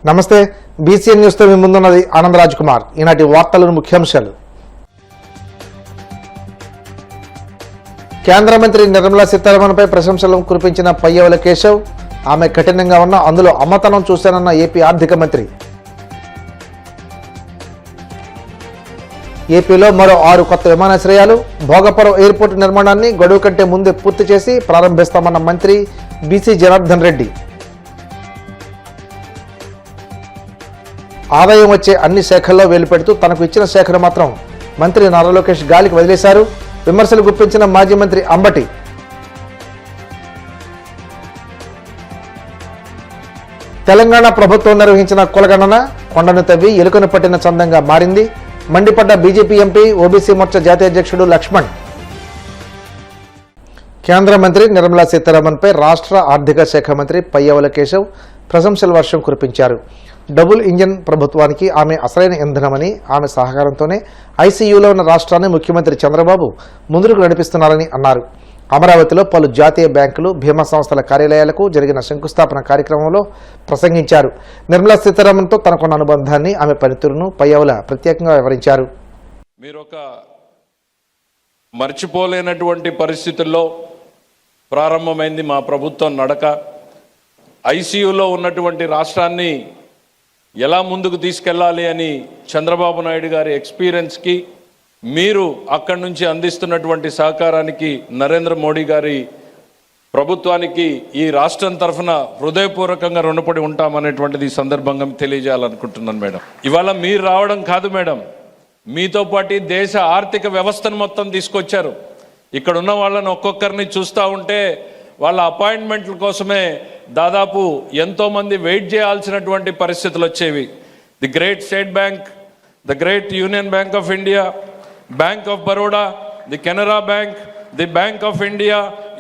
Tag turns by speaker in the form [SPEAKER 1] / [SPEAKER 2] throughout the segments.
[SPEAKER 1] నమస్తే బీసీఎన్ న్యూస్తో మీ ముందున్నది ఆనంద్ రాజ్ కుమార్. ఈనాటి వార్తలను ముఖ్యాంశాలు. కేంద్ర మంత్రి నిర్మలా సీతారామన్పై ప్రశంసలు కురిపించిన పయ్యవుల కేశవ్. ఆమె కఠినంగా ఉన్న అందులో అమ్మతనం చూశానన్న ఏపీ ఆర్థిక మంత్రి. ఏపీలో మరో 6 కొత్త విమానాశ్రయాలు. భోగపురం ఎయిర్పోర్టు నిర్మాణాన్ని గడువు కంటే ముందే పూర్తి చేసి ప్రారంభిస్తామన్న మంత్రి బీసీ జనార్దన్ రెడ్డి. ఆదాయం వచ్చే అన్ని శాఖల్లో వేలుపెడుతూ తనకు ఇచ్చిన శాఖను మాత్రం మంత్రి నారా లోకేష్ గాలికి వదిలేశారు. విమర్శలు గుప్పించిన మాజీ మంత్రి అంబటి. తెలంగాణ ప్రభుత్వం నిర్వహించిన కులగణన కొండను తవ్వి ఎలుకను పట్టిన చందంగా మారింది. మండిపడ్డ బీజేపీ ఎంపీ, ఓబీసీ మోర్చా జాతీయ అధ్యక్షుడు లక్ష్మణ్. కేంద్ర మంత్రి నిర్మలా సీతారామన్పై రాష్ట్ర ఆర్థిక శాఖ మంత్రి పయ్యవుల కేశవ్ ప్రశంసల వర్షం కురిపించారు. డబుల్ ఇంజన్ ప్రభుత్వానికి ఆమె అసలైన ఇంధనమని, ఆమె సహకారంతోనే ఐసీయూలో ఉన్న రాష్ట్రాన్ని ముఖ్యమంత్రి చంద్రబాబు ముందుకు నడిపిస్తున్నారని అన్నారు. అమరావతిలో పలు జాతీయ బ్యాంకులు, బీమా సంస్థల కార్యాలయాలకు జరిగిన శంకుస్థాపన కార్యక్రమంలో ప్రసంగించారు. నిర్మలా సీతారామన్తో తనకున్న అనుబంధాన్ని, ఆమె పనితీరును పయ్యవుల ప్రత్యేకంగా వివరించారు.
[SPEAKER 2] మీరొక మర్చిపోలేనటువంటి పరిస్థితుల్లో ప్రారంభమైంది మా ప్రభుత్వం నడక. ఐసీయూలో ఉన్నటువంటి రాష్ట్రాన్ని ఎలా ముందుకు తీసుకెళ్లాలి అని చంద్రబాబు నాయుడు గారి ఎక్స్పీరియన్స్కి, మీరు అక్కడి నుంచి అందిస్తున్నటువంటి సహకారానికి నరేంద్ర మోడీ గారి ప్రభుత్వానికి ఈ రాష్ట్రం తరఫున హృదయపూర్వకంగా రుణపడి ఉంటామనేటువంటిది ఈ సందర్భంగా తెలియజేయాలనుకుంటున్నాను మేడం. ఇవాళ మీరు రావడం కాదు మేడం, మీతో పాటు దేశ ఆర్థిక వ్యవస్థను మొత్తం తీసుకొచ్చారు. ఇక్కడ ఉన్న వాళ్ళని ఒక్కొక్కరిని చూస్తూ ఉంటే వాళ్ళ అపాయింట్మెంట్ల కోసమే దాదాపు ఎంతోమంది వెయిట్ చేయాల్సినటువంటి పరిస్థితులు వచ్చేవి. The great State Bank, the great Union Bank of India, Bank of Baroda, the Canara Bank, the Bank of India,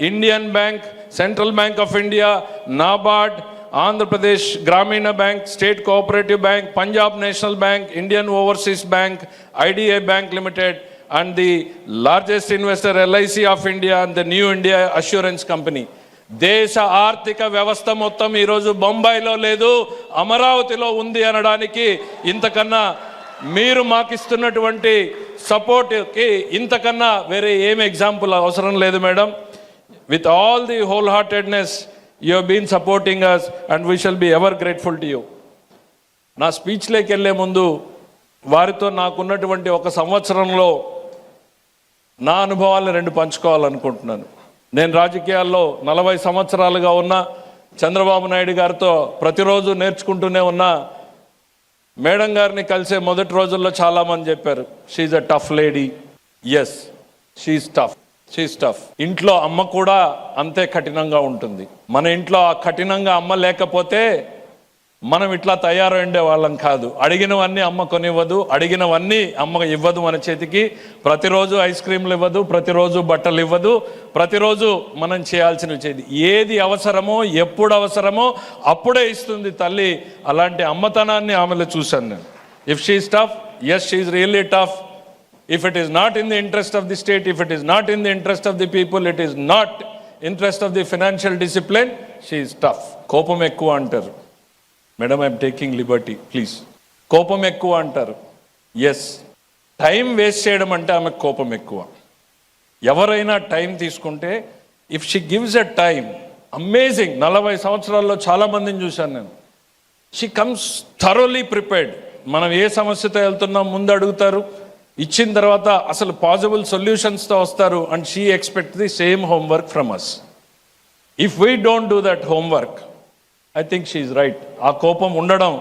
[SPEAKER 2] Indian Bank, Central Bank of India, NABARD, Andhra Pradesh Grameena Bank, State Cooperative Bank, Punjab National Bank, Indian Overseas Bank, IDBI Bank Limited, and the largest investor LIC of India and the New India Assurance Company. దేశ ఆర్థిక వ్యవస్థ మొత్తం ఈరోజు బొంబాయిలో లేదు, అమరావతిలో ఉంది అనడానికి ఇంతకన్నా మీరు మాకిస్తున్నటువంటి సపోర్ట్కి ఇంతకన్నా వేరే ఏం ఎగ్జాంపుల్ అవసరం లేదు madam. With all the whole heartedness you have been supporting us and we shall be ever grateful to you. నా స్పీచ్లోకి వెళ్ళే ముందు వారితో నాకున్నటువంటి ఒక సంవత్సరంలో నా అనుభవాలను 2 పంచుకోవాలనుకుంటున్నాను. నేను రాజకీయాల్లో 40 సంవత్సరాలుగా ఉన్నా, చంద్రబాబు నాయుడు గారితో ప్రతిరోజు నేర్చుకుంటూనే ఉన్నా. మేడం గారిని కలిసే మొదటి రోజుల్లో చాలామంది చెప్పారు, she's a tough lady. Yes, she's tough. ఇంట్లో అమ్మ కూడా అంతే కఠినంగా ఉంటుంది. మన ఇంట్లో ఆ కఠినంగా అమ్మ లేకపోతే మనం ఇట్లా తయారైండే వాళ్ళం కాదు. అడిగినవన్నీ అమ్మ కొనివ్వదు, అడిగినవన్నీ అమ్మ ఇవ్వదు మన చేతికి. ప్రతిరోజు ఐస్ క్రీమ్లు ఇవ్వదు, ప్రతిరోజు బట్టలు ఇవ్వదు, ప్రతిరోజు మనం చేయాల్సినవి చేయదు. ఏది అవసరమో, ఎప్పుడు అవసరమో అప్పుడే ఇస్తుంది తల్లి. అలాంటి అమ్మతనాన్ని ఆమెలో చూశాను నేను. If she's tough, yes she's really tough. If it is not in the interest of the state, if it is not in the interest of the people, it is not interest of the financial discipline, she's tough. కోపం ఎక్కువ అంటారు madam, I'm taking liberty please. కోపం ఎక్కువ అంటారు. Yes, time waste చేయడం అంటే ఆమెకు కోపం ఎక్కువ. ఎవరైనా టైం తీసుకుంటే, if she gives a time, amazing. 40 సంవత్సరాల్లో చాలామందిని చూశాను నేను. She comes thoroughly prepared. మనం ఏ సమస్యతో వెళ్తున్నాం ముందు అడుగుతారు, ఇచ్చిన తర్వాత అసలు పాసిబుల్ సొల్యూషన్స్తో వస్తారు. And she expect the same homework from us. If we don't do that homework, I think she's right. ఆ కోపం ఉండడం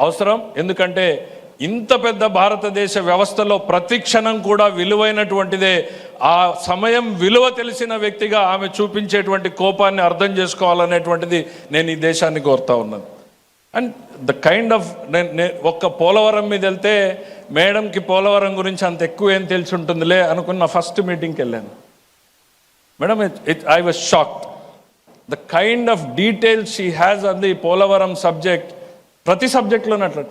[SPEAKER 2] అవసరం. ఎందుకంటే ఇంత పెద్ద భారతదేశ వ్యవస్థలో ప్రతి క్షణం కూడా విలువైనటువంటిదే. ఆ సమయం విలువ తెలిసిన వ్యక్తిగా ఆమె చూపించేటువంటి కోపాన్ని అర్థం చేసుకోవాలనేటువంటిది నేను ఈ దేశాన్ని కోరుతా ఉన్నాను. అండ్ ద కైండ్ ఆఫ్ ఒక్క పోలవరం మీద వెళ్తే మేడంకి పోలవరం గురించి అంత ఎక్కువ ఏం తెలిసి ఉంటుందిలే అనుకున్న ఫస్ట్ మీటింగ్కి వెళ్ళాను madam. I was shocked. The kind of details she has on the Polavaram subject, ప్రతి సబ్జెక్ట్లోనే అట్లా.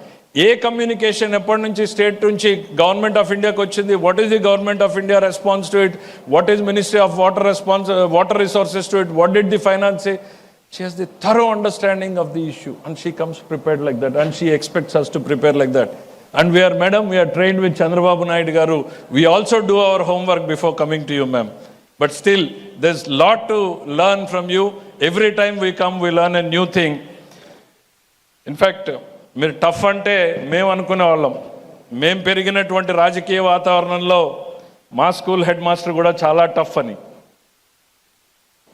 [SPEAKER 2] ఏ కమ్యూనికేషన్ ఎప్పటి నుంచి స్టేట్ నుంచి గవర్నమెంట్ ఆఫ్ ఇండియాకి వచ్చింది, what is the government of India response to it, what is ministry of water resources to it, what did the finance. She has the thorough understanding of the issue, and she comes prepared like that, and she expects us to prepare like that. And we are trained with Chandrababu Naidu garu. We also do our homework before coming to you, ma'am. But still, there's lot to learn from you. Every time we come, we learn a new thing. In fact, మీరు tough అంటే మేము అనుకునే వాళ్ళం. మేము పెరిగినటువంటి రాజకీయ వాతావరణంలో మా స్కూల్ హెడ్ మాస్టర్ కూడా చాలా టఫ్ అని.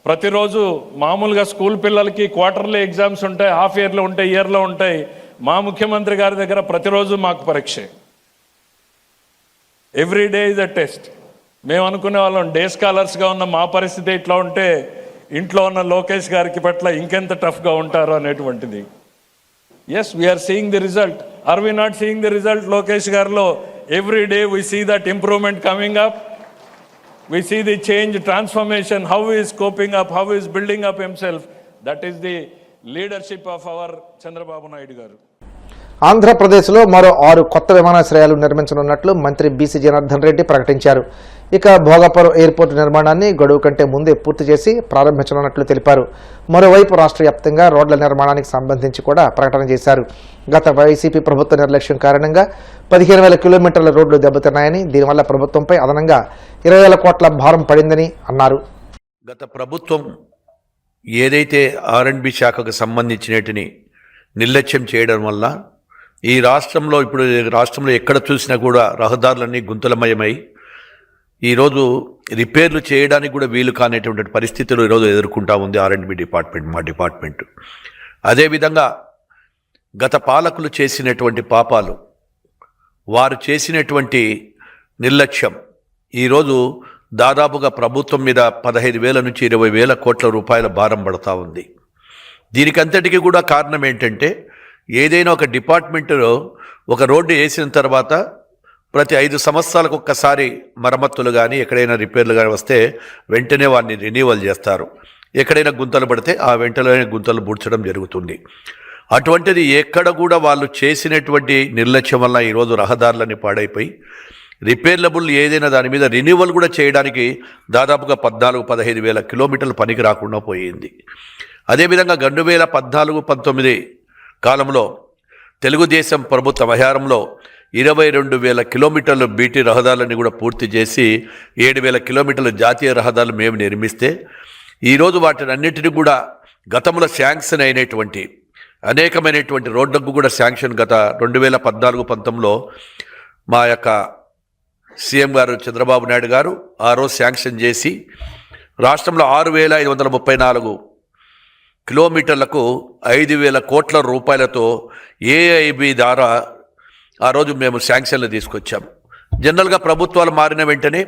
[SPEAKER 2] ప్రతిరోజు మామూలుగా స్కూల్ పిల్లలకి క్వార్టర్లీ ఎగ్జామ్స్ ఉంటాయి, హాఫ్ ఇయర్లో ఉంటాయి, ఇయర్లో ఉంటాయి. మా ముఖ్యమంత్రి గారి దగ్గర ప్రతిరోజు మాకు పరీక్ష. Every day is a test. మేము అనుకునే వాళ్ళం డే స్కాలర్స్గా ఉన్న మా పరిస్థితి ఇట్లా ఉంటే ఇంట్లో ఉన్న లోకేష్ గారికి పట్ల ఇంకెంత టఫ్గా ఉంటారో అనేటువంటిది. Yes, we are seeing the result. Are we not seeing the result, Lokesh Garlo? Every day we see that improvement coming up. We see the change, transformation, how he is coping up, how he is building up himself. That is the leadership of our Chandrababu Naidu garu.
[SPEAKER 1] ఆంధ్రప్రదేశ్లో మరో 6 కొత్త విమానాశ్రయాలు నిర్మించనున్నట్లు మంత్రి BC Janardhan Reddy ప్రకటించారు. ఇక Bhogapuram airport నిర్మాణాన్ని గడువు కంటే ముందే పూర్తి చేసి ప్రారంభించనున్నట్లు తెలిపారు. మరోవైపు రాష్ట్ర వ్యాప్తంగా రోడ్ల నిర్మాణానికి సంబంధించి కూడా ప్రకటన చేశారు. గత వైసీపీ ప్రభుత్వ నిర్లక్ష్యం కారణంగా 15,000 కిలోమీటర్ల రోడ్లు దెబ్బతిన్నాయని, దీనివల్ల ప్రభుత్వంపై అదనంగా 20,000 కోట్ల భారం పడిందని అన్నారు.
[SPEAKER 3] గత ప్రభుత్వం ఏదైతే ఆర్ఎండ్బి శాఖకు సంబంధించినటిని నిర్లక్ష్యం చేయడం వల్ల ఈ రాష్ట్రంలో ఎక్కడ చూసినా కూడా రహదారులన్నీ గుంతలమయమై ఈరోజు రిపేర్లు చేయడానికి కూడా వీలు కానిటువంటి పరిస్థితులు ఈరోజు ఎదుర్కొంటా ఉంది ఆర్ఎండ్బి డిపార్ట్మెంట్, మా డిపార్ట్మెంట్. అదేవిధంగా గత పాలకులు చేసినటువంటి పాపాలు, వారు చేసినటువంటి నిర్లక్ష్యం ఈరోజు దాదాపుగా ప్రభుత్వం మీద 15,000 నుంచి 20,000 కోట్ల రూపాయల భారం పడతా ఉంది. దీనికంతటికీ కూడా కారణం ఏంటంటే, ఏదైనా ఒక డిపార్ట్మెంటులో ఒక రోడ్డు వేసిన తర్వాత ప్రతి 5 సంవత్సరాలకు ఒక్కసారి మరమ్మతులు కానీ ఎక్కడైనా రిపేర్లు కానీ వస్తే వెంటనే వారిని రెన్యూవల్ చేస్తారు. ఎక్కడైనా గుంతలు పడితే ఆ వెంటనే గుంతలు పూడ్చడం జరుగుతుంది. అటువంటిది ఎక్కడ కూడా వాళ్ళు చేసినటువంటి నిర్లక్ష్యం వల్ల ఈరోజు రహదారులన్నీ పాడైపోయి రిపేర్లబుల్ ఏదైనా దాని మీద రెన్యూవల్ కూడా చేయడానికి దాదాపుగా 14-15,000 కిలోమీటర్లు పనికి రాకుండా పోయింది. అదేవిధంగా 2014-19 కాలంలో తెలుగుదేశం ప్రభుత్వ హయాంలో 22,000 కిలోమీటర్లు బీటీ రహదారులని కూడా పూర్తి చేసి 7,000 కిలోమీటర్ల జాతీయ రహదారులు మేము నిర్మిస్తే ఈరోజు వాటిని అన్నిటినీ కూడా గతంలో శాంక్షన్ అయినటువంటి అనేకమైనటువంటి రోడ్లకు కూడా శాంక్షన్ గత 2014-19లో మా యొక్క సీఎం గారు చంద్రబాబు నాయుడు గారు ఆ రోజు శాంక్షన్ చేసి రాష్ట్రంలో 6,534 కిలోమీటర్లకు 5,000 కోట్ల రూపాయలతో ఏఐబి ద్వారా ఆ రోజు మేము శాంక్షన్లు తీసుకొచ్చాము. జనరల్గా ప్రభుత్వాలు మారిన వెంటనే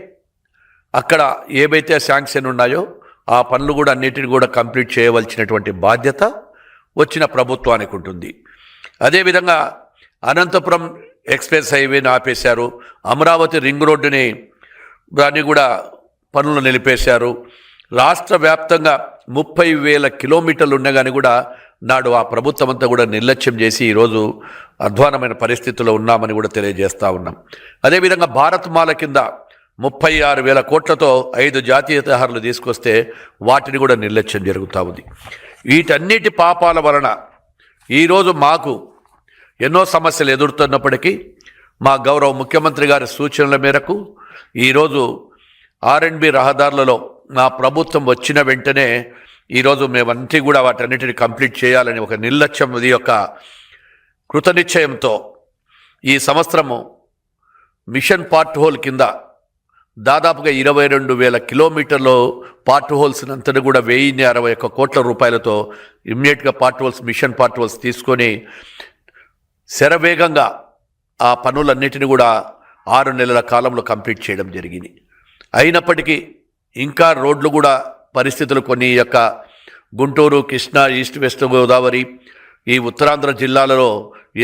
[SPEAKER 3] అక్కడ ఏవైతే శాంక్షన్ ఉన్నాయో ఆ పనులు కూడా అన్నిటిని కూడా కంప్లీట్ చేయవలసినటువంటి బాధ్యత వచ్చిన ప్రభుత్వానికి ఉంటుంది. అదేవిధంగా అనంతపురం ఎక్స్ప్రెస్ హైవేని ఆపేశారు, అమరావతి రింగ్ రోడ్డుని దాన్ని కూడా పనులు నిలిపేశారు. రాష్ట్ర వ్యాప్తంగా 30,000 కిలోమీటర్లు ఉన్నా కానీ కూడా నాడు ఆ ప్రభుత్వం అంతా కూడా నిర్లక్ష్యం చేసి ఈరోజు అధ్వానమైన పరిస్థితుల్లో ఉన్నామని కూడా తెలియజేస్తూ ఉన్నాం. అదేవిధంగా భారత్ మాల కింద 36,000 కోట్లతో 5 జాతీయ రహదారులు తీసుకొస్తే వాటిని కూడా నిర్లక్ష్యం జరుగుతూ ఉంది. వీటన్నిటి పాపాల వలన ఈరోజు మాకు ఎన్నో సమస్యలు ఎదురుతున్నప్పటికీ మా గౌరవ ముఖ్యమంత్రి గారి సూచనల మేరకు ఈరోజు ఆర్ఎండ్బి రహదారులలో నా ప్రభుత్వం వచ్చిన వెంటనే ఈరోజు మేమంతా కూడా వాటన్నిటిని కంప్లీట్ చేయాలని ఒక నిర్లక్ష్యం యొక్క కృతనిశ్చయంతో ఈ సంవత్సరము మిషన్ పార్ట్ హోల్ కింద దాదాపుగా 22,000 కిలోమీటర్లు పార్ట్ హోల్స్ అంతటి కూడా 1,061 కోట్ల రూపాయలతో ఇమ్మీడియట్గా మిషన్ పార్ట్ హోల్స్ తీసుకొని శరవేగంగా ఆ పనులన్నిటిని కూడా 6 నెలల కాలంలో కంప్లీట్ చేయడం జరిగింది. అయినప్పటికీ ఇంకా రోడ్లు కూడా పరిస్థితులు కొన్ని యొక్క గుంటూరు, కృష్ణా, ఈస్ట్ వెస్ట్ గోదావరి ఈ ఉత్తరాంధ్ర జిల్లాలలో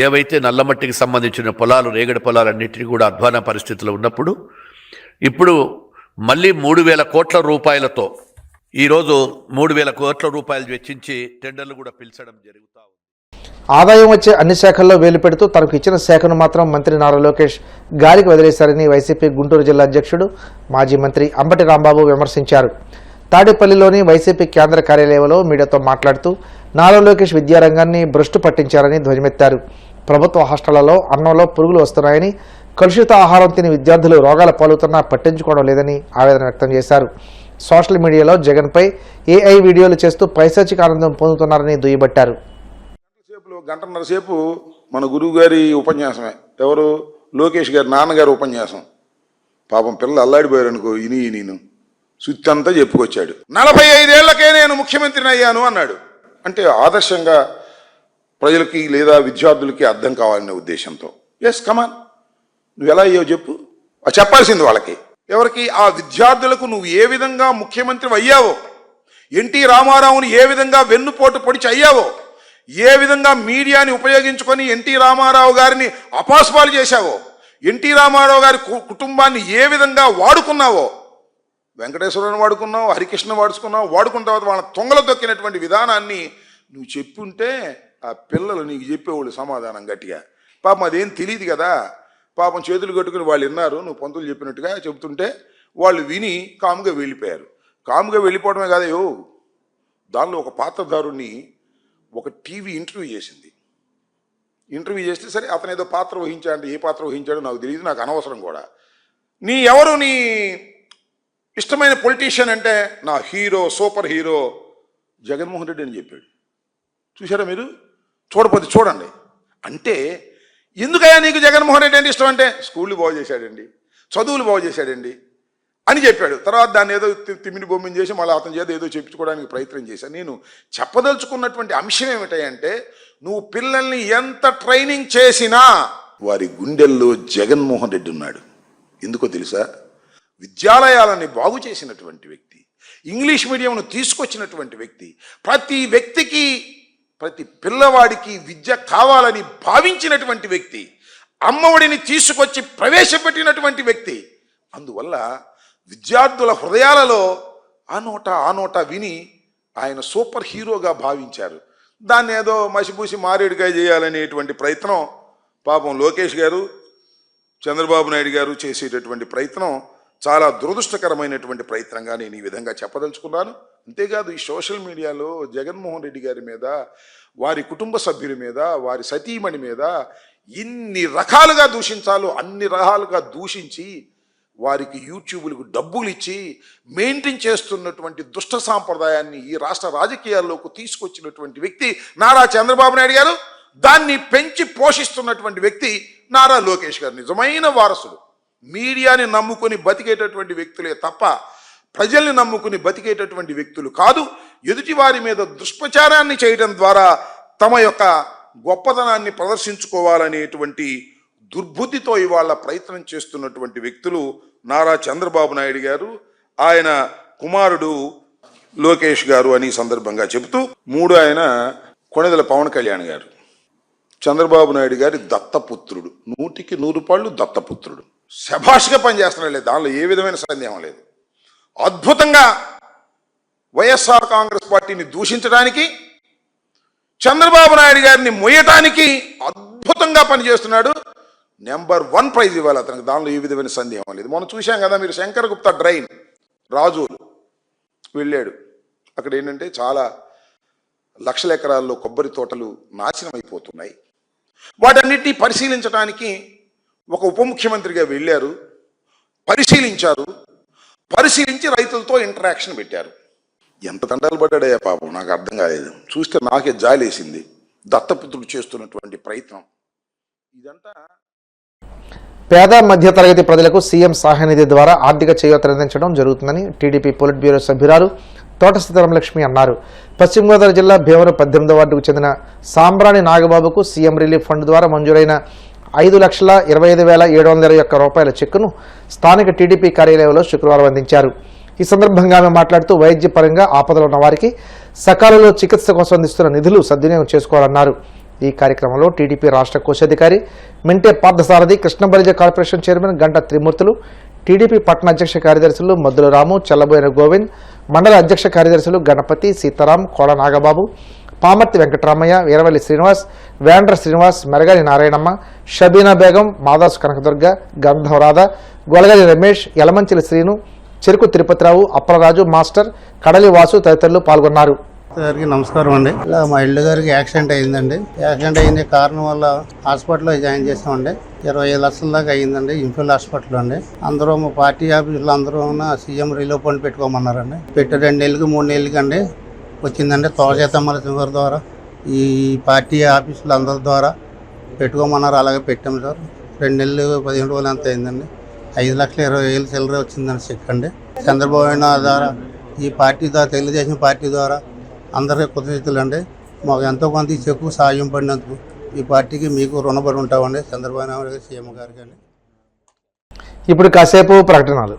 [SPEAKER 3] ఏవైతే నల్లమట్టికి సంబంధించిన పొలాలు, రేగడి పొలాలన్నింటినీ కూడా అధ్వాన పరిస్థితులు ఉన్నప్పుడు ఇప్పుడు మళ్ళీ 3,000 కోట్ల రూపాయలతో ఈరోజు 3,000 కోట్ల రూపాయలు వెచ్చించి టెండర్లు కూడా పిలిచడం జరుగుతూ ఉంది.
[SPEAKER 1] ఆదాయం వచ్చే అన్ని శాఖల్లో వేలు పెడుతూ తనకు ఇచ్చిన శాఖను మాత్రం మంత్రి నారా లోకేష్ గాలికి వదిలేశారని వైసీపీ గుంటూరు జిల్లా అధ్యక్షుడు మాజీ మంత్రి అంబటి రాంబాబు విమర్శించారు. తాడేపల్లిలోని వైసీపీ కేంద్ర కార్యాలయంలో మీడియాతో మాట్లాడుతూ నారా లోకేష్ విద్యారంగాన్ని భ్రష్టు పట్టించారని ధ్వజమెత్తారు. ప్రభుత్వ హాస్టళ్లలో అన్నంలో పురుగులు వస్తున్నాయని, కలుషిత ఆహారం తిని విద్యార్థులు రోగాల పాలవుతున్నా పట్టించుకోవడం లేదని ఆవేదన వ్యక్తం చేశారు. సోషల్ మీడియాలో జగన్పై ఏఐ వీడియోలు చేస్తూ పైశాచిక ఆనందం పొందుతున్నారని దుయ్యబట్టారు.
[SPEAKER 4] గంటన్నర సేపు మన గురువు గారి ఉపన్యాసమే, ఎవరు లోకేష్ గారి నాన్నగారి ఉపన్యాసం. పాపం పిల్లలు అల్లాడిపోయారనుకో, నేను సుత్తంతా చెప్పుకొచ్చాడు. 45 ఏళ్లకే నేను ముఖ్యమంత్రిని అయ్యాను అన్నాడు. అంటే ఆదర్శంగా ప్రజలకి లేదా విద్యార్థులకి అర్థం కావాలనే ఉద్దేశంతో. ఎస్ కమాన్, నువ్వు ఎలా అయ్యావు చెప్పు, చెప్పాల్సింది వాళ్ళకి. ఎవరికి? ఆ విద్యార్థులకు నువ్వు ఏ విధంగా ముఖ్యమంత్రి అయ్యావో, ఎన్టీ రామారావుని ఏ విధంగా వెన్నుపోటు పొడిచి అయ్యావో, ఏ విధంగా మీడియాని ఉపయోగించుకొని ఎన్టీ రామారావు గారిని అపాస్పాలు చేశావో, ఎన్టీ రామారావు గారి కుటుంబాన్ని ఏ విధంగా వాడుకున్నావో, వెంకటేశ్వరుని వాడుకున్నావు, హరికృష్ణ వాడుకున్న తర్వాత వాళ్ళ తొంగలు దొక్కినటువంటి విధానాన్ని నువ్వు చెప్పుంటే ఆ పిల్లలు నీకు చెప్పేవాళ్ళు సమాధానం గట్టిగా. పాపం అదేం తెలియదు కదా, పాపం చేతులు కట్టుకుని వాళ్ళు విన్నారు, నువ్వు పంతులు చెప్పినట్టుగా చెబుతుంటే వాళ్ళు విని కాముగా వెళ్ళిపోయారు. కాముగా వెళ్ళిపోవడమే కాదయో, దానిలో ఒక పాత్రధారుణ్ణి ఒక టీవీ ఇంటర్వ్యూ చేసింది. ఇంటర్వ్యూ చేస్తే సరే అతను ఏదో పాత్ర వహించాడు, ఏ పాత్ర వహించాడో నాకు తెలియదు, నాకు అనవసరం కూడా. ఎవరు నీ ఇష్టమైన పొలిటీషియన్ అంటే, నా hero, super hero Jaganmohan Reddy అని చెప్పాడు. చూసారా మీరు? చూడపోతే చూడండి. అంటే ఎందుకయ్యా నీకు జగన్మోహన్ రెడ్డి అంటే ఇష్టం అంటే, స్కూళ్ళు బాగు చేశాడండి, చదువులు బాగు చేశాడండి అని చెప్పాడు. తర్వాత దాన్ని ఏదో తిమ్మిని బొమ్మిని చేసి మళ్ళీ అతని చేత ఏదో చెప్పించుకోవడానికి ప్రయత్నం చేశాను. నేను చెప్పదలుచుకున్నటువంటి అంశం ఏమిటంటే, నువ్వు పిల్లల్ని ఎంత ట్రైనింగ్ చేసినా వారి గుండెల్లో జగన్మోహన్ రెడ్డి ఉన్నాడు. ఎందుకో తెలుసా? విద్యాలయాలని బాగు చేసినటువంటి వ్యక్తి, ఇంగ్లీష్ మీడియంను తీసుకొచ్చినటువంటి వ్యక్తి, ప్రతి వ్యక్తికి, ప్రతి పిల్లవాడికి విద్య కావాలని భావించినటువంటి వ్యక్తి, అమ్మఒడిని తీసుకొచ్చి ప్రవేశపెట్టినటువంటి వ్యక్తి. అందువల్ల విద్యార్థుల హృదయాలలో ఆ నోట విని ఆయన సూపర్ హీరోగా భావించారు. దాన్ని ఏదో మసిపూసి మారేడుకాయ చేయాలనేటువంటి ప్రయత్నం పాపం లోకేష్ గారు, చంద్రబాబు నాయుడు గారు చేసేటటువంటి ప్రయత్నం చాలా దురదృష్టకరమైనటువంటి ప్రయత్నంగా నేను ఈ విధంగా చెప్పదలుచుకున్నాను. అంతేకాదు, ఈ సోషల్ మీడియాలో జగన్మోహన్ రెడ్డి గారి మీద, వారి కుటుంబ సభ్యుల మీద, వారి సతీమణి మీద ఇన్ని రకాలుగా దూషించాలో అన్ని రకాలుగా దూషించి వారికి యూట్యూబ్లకు డబ్బులు ఇచ్చి మెయింటైన్ చేస్తున్నటువంటి దుష్ట సాంప్రదాయాన్ని ఈ రాష్ట్ర రాజకీయాల్లోకి తీసుకొచ్చినటువంటి వ్యక్తి నారా చంద్రబాబు నాయుడు గారు. దాన్ని పెంచి పోషిస్తున్నటువంటి వ్యక్తి నారా లోకేష్ గారు. నిజమైన వారసుడు. మీడియాని నమ్ముకొని బతికేటటువంటి వ్యక్తులే తప్ప ప్రజల్ని నమ్ముకుని బతికేటటువంటి వ్యక్తులు కాదు. ఎదుటి వారి మీద దుష్ప్రచారాన్ని చేయడం ద్వారా తమ యొక్క గొప్పతనాన్ని ప్రదర్శించుకోవాలనేటువంటి దుర్బుద్ధితో ఇవాళ ప్రయత్నం చేస్తున్నటువంటి వ్యక్తులు నారా చంద్రబాబు నాయుడు గారు, ఆయన కుమారుడు లోకేష్ గారు అని సందర్భంగా చెబుతూ, మూడు ఆయన కొణిదెల పవన్ కళ్యాణ్ గారు, చంద్రబాబు నాయుడు గారి దత్తపుత్రుడు, 100కి 100 పాళ్ళు దత్తపుత్రుడు. శభాష్గా పనిచేస్తున్నాడు, లేదు దానిలో ఏ విధమైన సందేహం లేదు. అద్భుతంగా వైఎస్ఆర్ కాంగ్రెస్ పార్టీని దూషించడానికి, చంద్రబాబు నాయుడు గారిని మొయ్యటానికి అద్భుతంగా పనిచేస్తున్నాడు. నెంబర్ 1 ప్రైజ్ ఇవ్వాలి అతనికి, దానిలో ఏ విధమైన సందేహం లేదు. మనం చూశాం కదా మీరు, శంకర్ గుప్తా డ్రైన్ రాజులు వెళ్ళాడు. అక్కడ ఏంటంటే చాలా లక్షల ఎకరాల్లో కొబ్బరి తోటలు నాశనం అయిపోతున్నాయి. వాటన్నిటినీ పరిశీలించడానికి ఒక ఉప ముఖ్యమంత్రిగా వెళ్ళారు, పరిశీలించారు, పరిశీలించి రైతులతో ఇంటరాక్షన్ పెట్టారు. ఎంత తండాలు పడ్డాడయ్యా పాపం, నాకు అర్థం కాలేదు. చూస్తే నాకే జాలేసింది దత్తపుత్రుడు చేస్తున్నటువంటి ప్రయత్నం. ఇదంతా
[SPEAKER 1] పేద మధ్యతరగతి ప్రజలకు సీఎం సహాయనిధి ద్వారా ఆర్థిక చేయూతనందించడం జరుగుతుందని టీడీపీ పొలిట్ బ్యూరో సభ్యురాలు తోట సీతారామలక్ష్మి అన్నారు. పశ్చిమ గోదావరి జిల్లా భీమవరం 18వ వార్డుకు చెందిన సాంబ్రాణి నాగబాబుకు సీఎం రిలీఫ్ ఫండ్ ద్వారా మంజూరైన 5,25,721 రూపాయల చెక్కును స్థానిక టీడీపీ కార్యాలయంలో శుక్రవారం అందించారు. ఈ సందర్భంగా ఆమె మాట్లాడుతూ వైద్యపరంగా ఆపదలో ఉన్న వారికి సకాలంలో చికిత్స కోసం అందిస్తున్న నిధులు సద్వినియోగం చేసుకోవాలన్నారు. ఈ కార్యక్రమంలో టీడీపీ రాష్ట్ర కోశాధికారి మెంటే పార్థసారథి, కృష్ణబలిజ కార్పొరేషన్ చైర్మన్ గంట త్రిమూర్తులు, టీడీపీ పట్టణ అధ్యక్ష కార్యదర్శులు మద్దుల రాము, చల్లబోయిన గోవింద్, మండల అధ్యక్ష కార్యదర్శులు గణపతి, సీతారాం, కోడ నాగబాబు, పామర్తి వెంకటరామయ్య, వీరవల్లి శ్రీనివాస్, వేండ్ర శ్రీనివాస్, మెరగాలి నారాయణమ్మ, షబీనా బేగం, మాదాసు కనకదుర్గ, గంధవరాధ, గొలగలి రమేష్, యలమంచిలి శ్రీను, చెరుకు తిరుపతిరావు, అప్పలరాజు, మాస్టర్, కడలి వాసు తదితరులు పాల్గొన్నారు.
[SPEAKER 5] గారికి నమస్కారం అండి. ఇలా మా ఇల్లు గారికి యాక్సిడెంట్ అయిందండి. యాక్సిడెంట్ అయింది కారణం వల్ల హాస్పిటల్లో జాయిన్ చేసామండి. 25 లక్షల దాకా అయ్యిందండి ఇంఫిల్ హాస్పిటల్ అండి. అందరూ మా పార్టీ ఆఫీసులో అందరూ సీఎం రిలీఫ్ ఫండ్ పెట్టుకోమన్నారండి. పెట్టి 2 నెలలకి 3 నెలలకి అండి వచ్చిందండి. తోచేతమ్మల సింగర్ ద్వారా ఈ పార్టీ ఆఫీసులు అందరి ద్వారా పెట్టుకోమన్నారు. అలాగే పెట్టాం సార్. 2 నెలలు 15 రోజులు ఎంత అయిందండి. 5,20,000 చిల్లర వచ్చిందండి చెక్ అండి. చంద్రబాబు నాయుడు ద్వారా ఈ పార్టీ ద్వారా తెలుగుదేశం పార్టీ ద్వారా అందరికీ కృతజ్ఞతలు అండి. మాకు ఎంతో కొంత ఈ చెక్కు సాయం పడినందుకు ఈ పార్టీకి మీకు రుణపడి ఉంటామండి. చంద్రబాబు నాయుడు గారు సీఎం గారికి అండి.
[SPEAKER 1] ఇప్పుడు కాసేపు ప్రకటనలు.